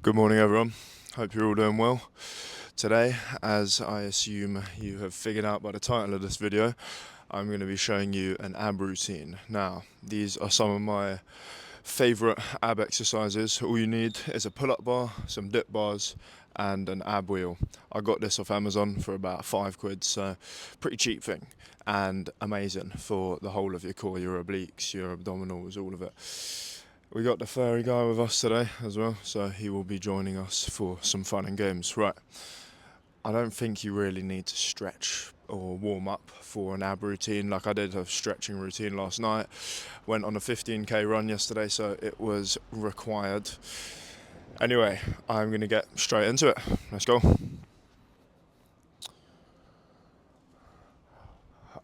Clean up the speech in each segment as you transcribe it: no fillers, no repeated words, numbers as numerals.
Good morning, everyone. Hope you're all doing well. Today, as I assume you have figured out by the title of this video, I'm going to be showing you an ab routine. Now, these are some of my favorite ab exercises. All you need is a pull-up bar, some dip bars, and an ab wheel. I got this off Amazon for about £5, so pretty cheap thing and amazing for the whole of your core, your obliques, your abdominals, all of it. We got the furry guy with us today as well, so he will be joining us for some fun and games. Right, I don't think you really need to stretch or warm up for an ab routine. Like I did a stretching routine last night, went on a 15k run yesterday, so it was required. Anyway, I'm going to get straight into it. Let's go.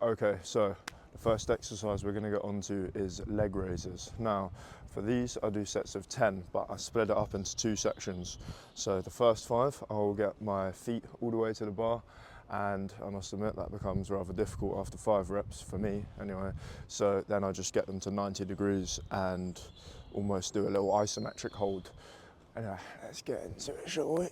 Okay, so the first exercise we're going to get onto is leg raises. Now, for these, I do sets of 10, but I split it up into two sections. So the first 5, I'll get my feet all the way to the bar, and I must admit that becomes rather difficult after 5 reps for me anyway. So then I just get them to 90 degrees and almost do a little isometric hold. Anyway, let's get into it, shall we?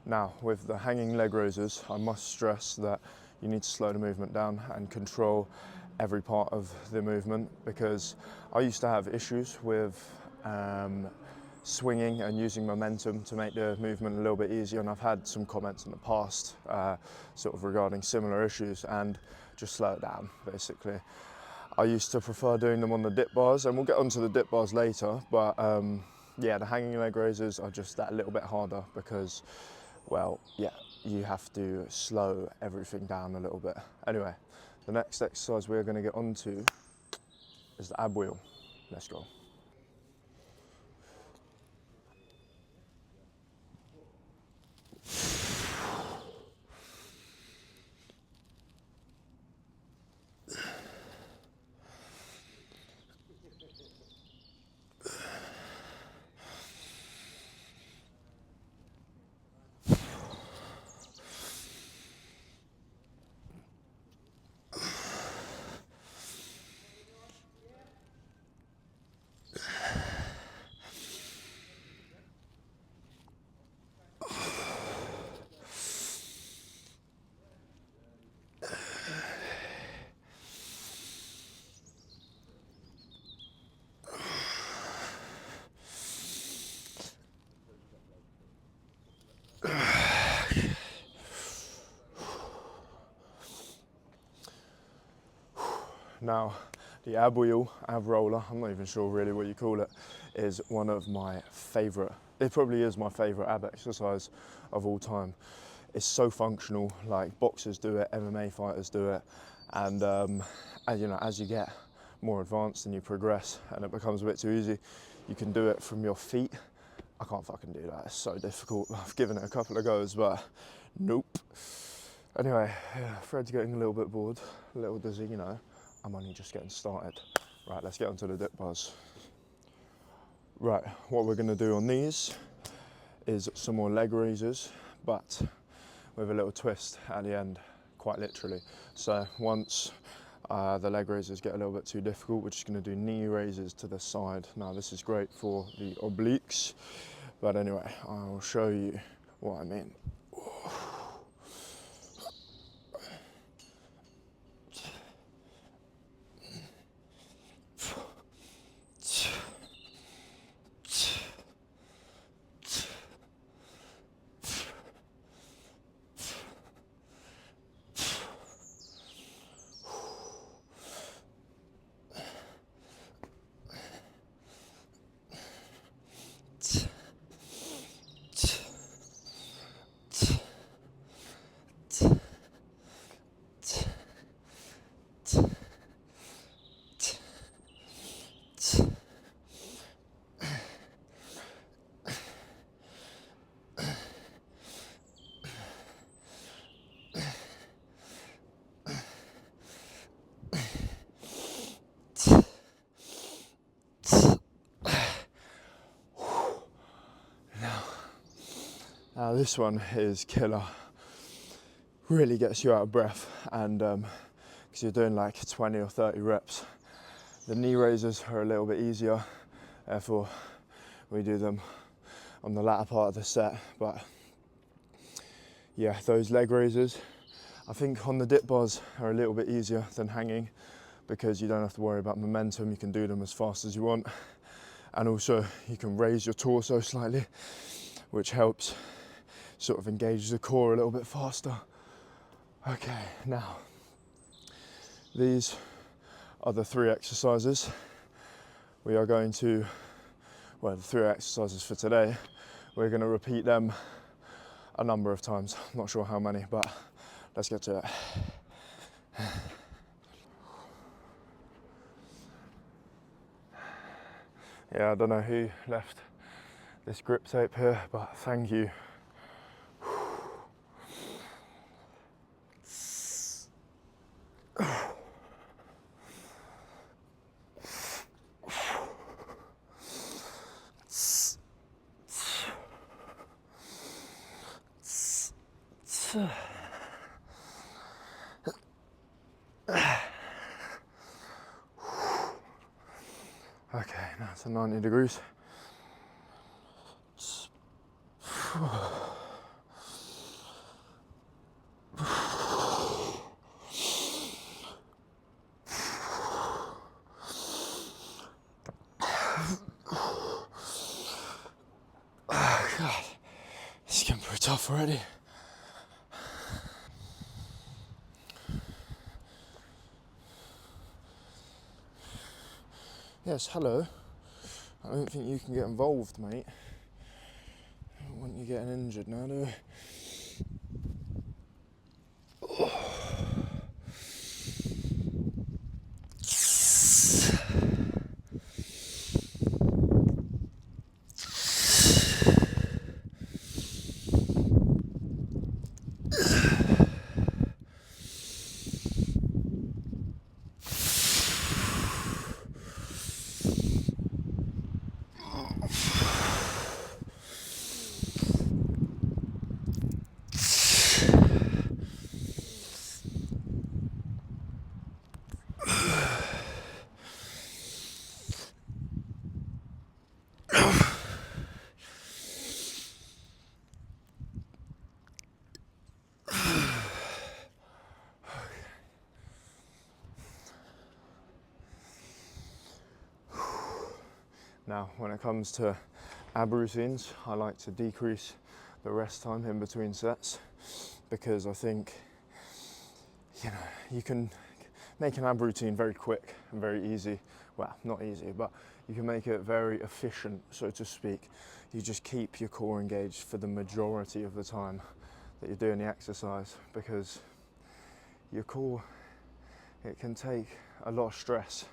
Now, with the hanging leg raises, I must stress that you need to slow the movement down and control every part of the movement, because I used to have issues with swinging and using momentum to make the movement a little bit easier, and I've had some comments in the past sort of regarding similar issues, and just slow it down basically. I used to prefer doing them on the dip bars, and we'll get onto the dip bars later, but yeah, the hanging leg raises are just that little bit harder because, well, yeah, you have to slow everything down a little bit. Anyway, the next exercise we're going to get onto is the ab wheel. Let's go. Now, the ab wheel, ab roller, I'm not even sure really what you call it, is one of my favourite, it probably is my favourite ab exercise of all time. It's so functional, like boxers do it, MMA fighters do it, and you know, as you get more advanced and you progress and it becomes a bit too easy, you can do it from your feet. I can't fucking do that, it's so difficult. I've given it a couple of goes, but nope. Anyway, yeah, Fred's getting a little bit bored, a little dizzy, you know. I'm only just getting started. Right, let's get onto the dip bars. Right, what we're gonna do on these is some more leg raises, but with a little twist at the end, quite literally. So once the leg raises get a little bit too difficult, we're just gonna do knee raises to the side. Now this is great for the obliques, but anyway, I'll show you what I mean. This one is killer. Really gets you out of breath, and because you're doing like 20 or 30 reps. The knee raises are a little bit easier, therefore we do them on the latter part of the set. But yeah, those leg raises, I think on the dip bars are a little bit easier than hanging, because you don't have to worry about momentum. You can do them as fast as you want, and also you can raise your torso slightly, which helps sort of engage the core a little bit faster. Okay, now these are the 3 exercises. We are going to, well, the 3 exercises for today, we're going to repeat them a number of times. I'm not sure how many, but let's get to it. Yeah, I don't know who left this grip tape here, but thank you. Okay, now it's 90 degrees. Oh God, this is getting pretty tough already. Yes, hello. I don't think you can get involved, mate. I don't want you getting injured now, do I? Now, when it comes to ab routines, I like to decrease the rest time in between sets, because I think, you know, you can make an ab routine very quick and very easy. Well, not easy, but you can make it very efficient, so to speak. You just keep your core engaged for the majority of the time that you're doing the exercise, because your core, it can take a lot of stress,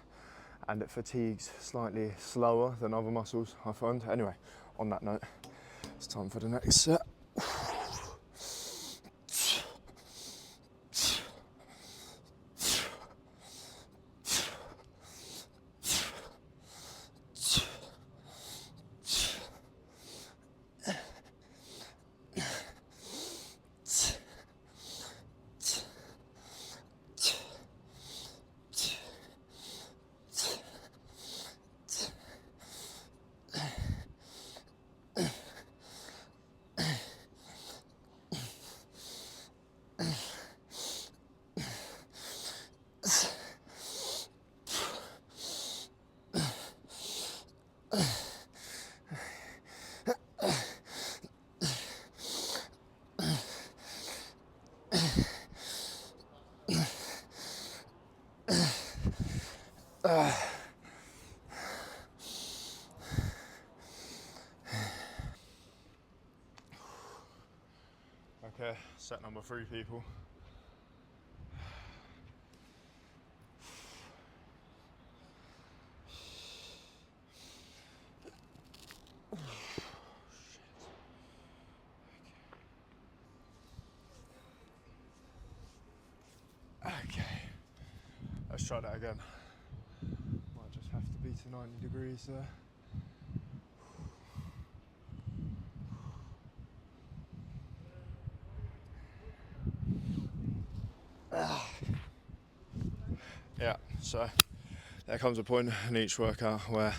and it fatigues slightly slower than other muscles, I find. Anyway, on that note, it's time for the next set. Okay, set number 3, people. Okay, let's try that again. Might just have to be to 90 degrees there. Yeah, so there comes a point in each workout where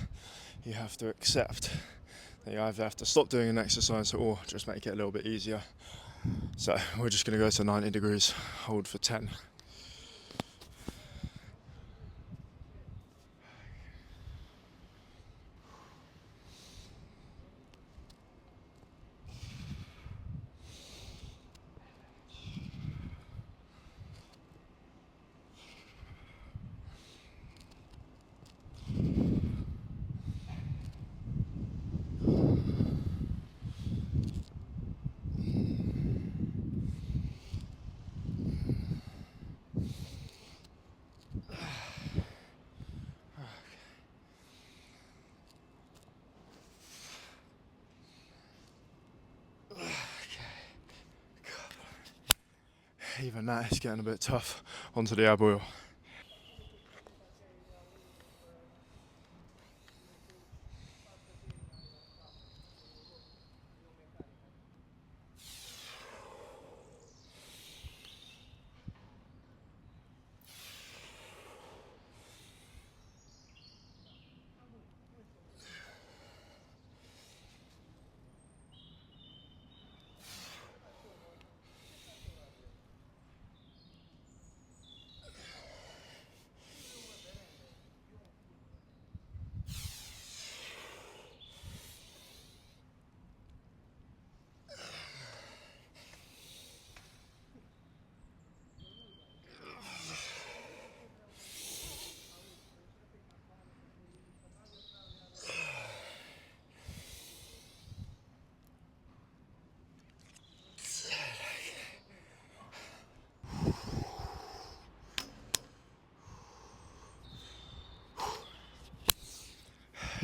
you have to accept that you either have to stop doing an exercise or just make it a little bit easier. So we're just going to go to 90 degrees, hold for 10. Even that is getting a bit tough. Onto the ab wheel.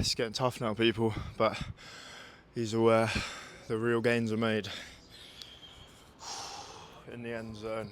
It's getting tough now, people, but these are where the real gains are made. In the end zone.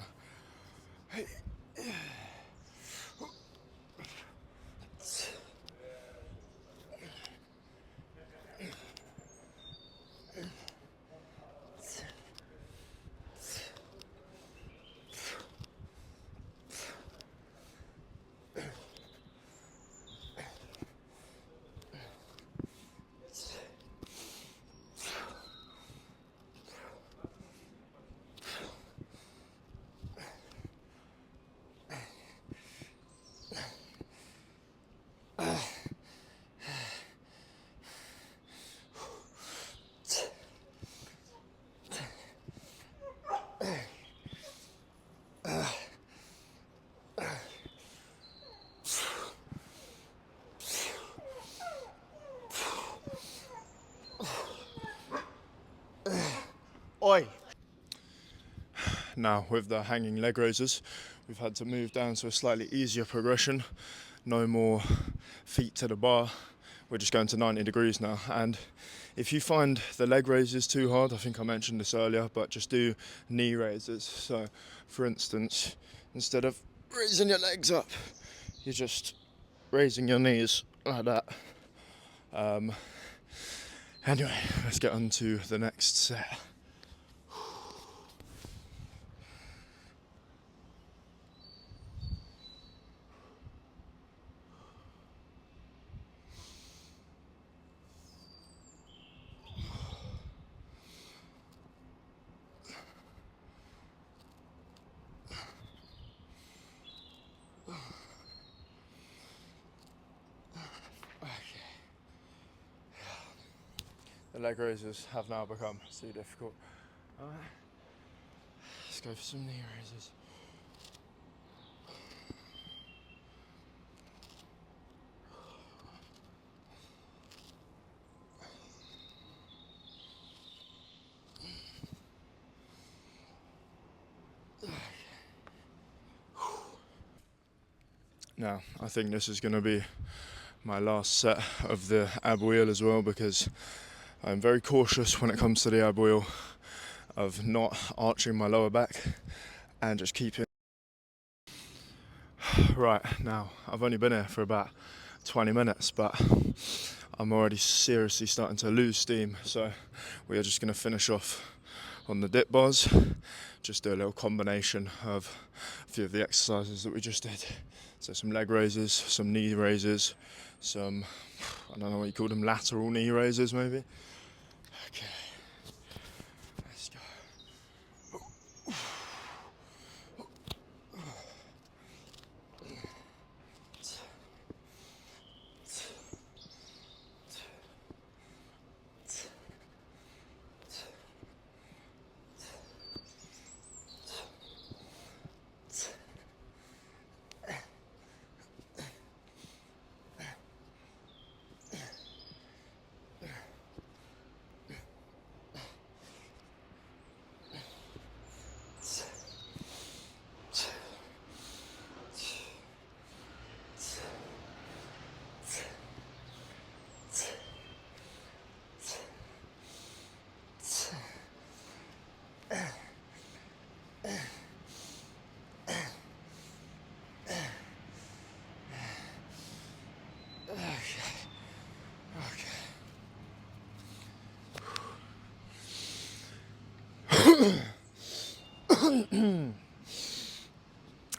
Oi! Now, with the hanging leg raises, we've had to move down to a slightly easier progression. No more feet to the bar. We're just going to 90 degrees now. And if you find the leg raises too hard, I think I mentioned this earlier, but just do knee raises. So, for instance, instead of raising your legs up, you're just raising your knees like that. Anyway, let's get on to the next set. The leg raises have now become too difficult. Let's go for some knee raises. Now, I think this is going to be my last set of the ab wheel as well, because I'm very cautious when it comes to the ab wheel of not arching my lower back and just keeping. Right, now I've only been here for about 20 minutes, but I'm already seriously starting to lose steam, so we are just going to finish off on the dip bars. Just do a little combination of a few of the exercises that we just did. So some leg raises, some knee raises, some, I don't know what you call them, lateral knee raises maybe. Okay, let's go.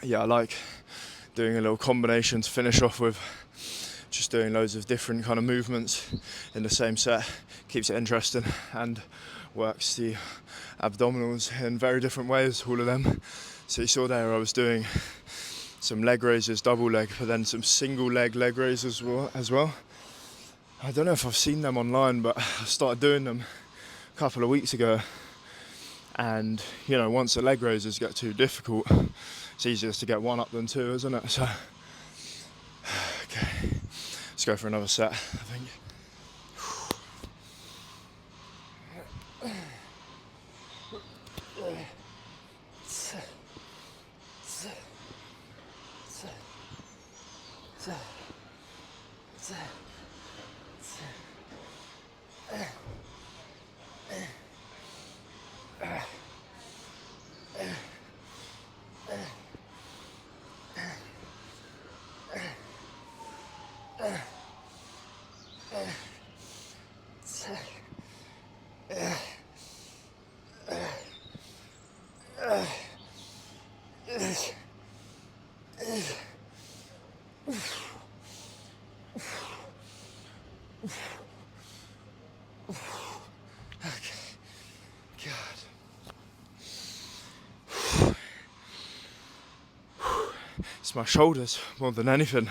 Yeah, I like doing a little combination to finish off with, just doing loads of different kind of movements in the same set. Keeps it interesting and works the abdominals in very different ways, all of them. So you saw there I was doing some leg raises, double leg, but then some single leg raises as well. I don't know if I've seen them online, but I started doing them a couple of weeks ago. And, you know, once the leg raises get too difficult, it's easier to get one up than two, isn't it? So, okay, let's go for another set, I think. It's my shoulders more than anything,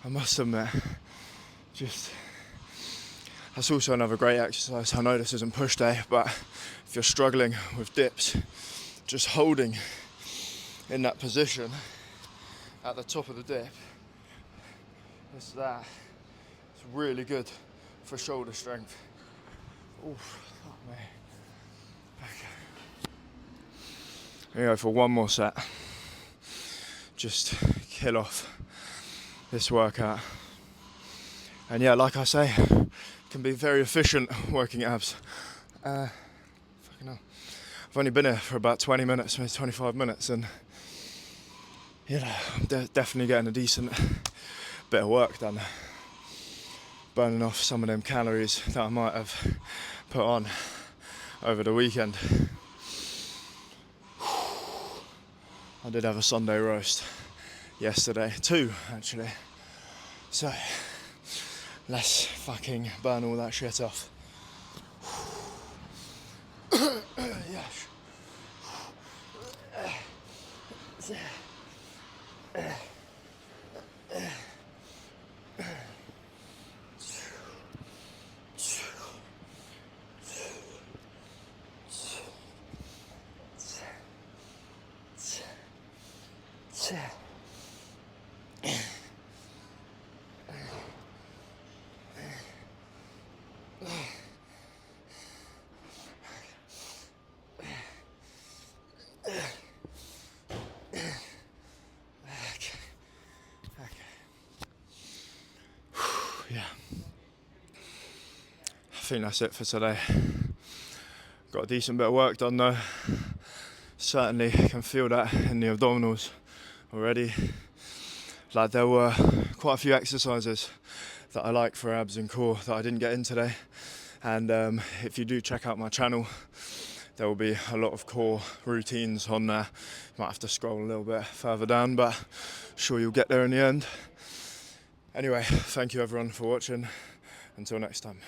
I must admit. That's also another great exercise. I know this isn't push day, but if you're struggling with dips, just holding in that position at the top of the dip, it's really good for shoulder strength. Oof, fuck me. Okay. Here we go for one more set. Just kill off this workout. And yeah, like I say, can be very efficient working abs. Fucking hell. I've only been here for about 20 minutes, maybe 25 minutes, and you know, I'm definitely getting a decent bit of work done. Burning off some of them calories that I might have put on over the weekend. I did have a Sunday roast yesterday, 2 actually. So let's fucking burn all that shit off. Yes. Yeah, I think that's it for today. Got a decent bit of work done though. Certainly can feel that in the abdominals already. Like there were quite a few exercises that I like for abs and core that I didn't get in today. And if you do check out my channel, there will be a lot of core routines on there. Might have to scroll a little bit further down, but sure you'll get there in the end. Anyway, thank you everyone for watching. Until next time.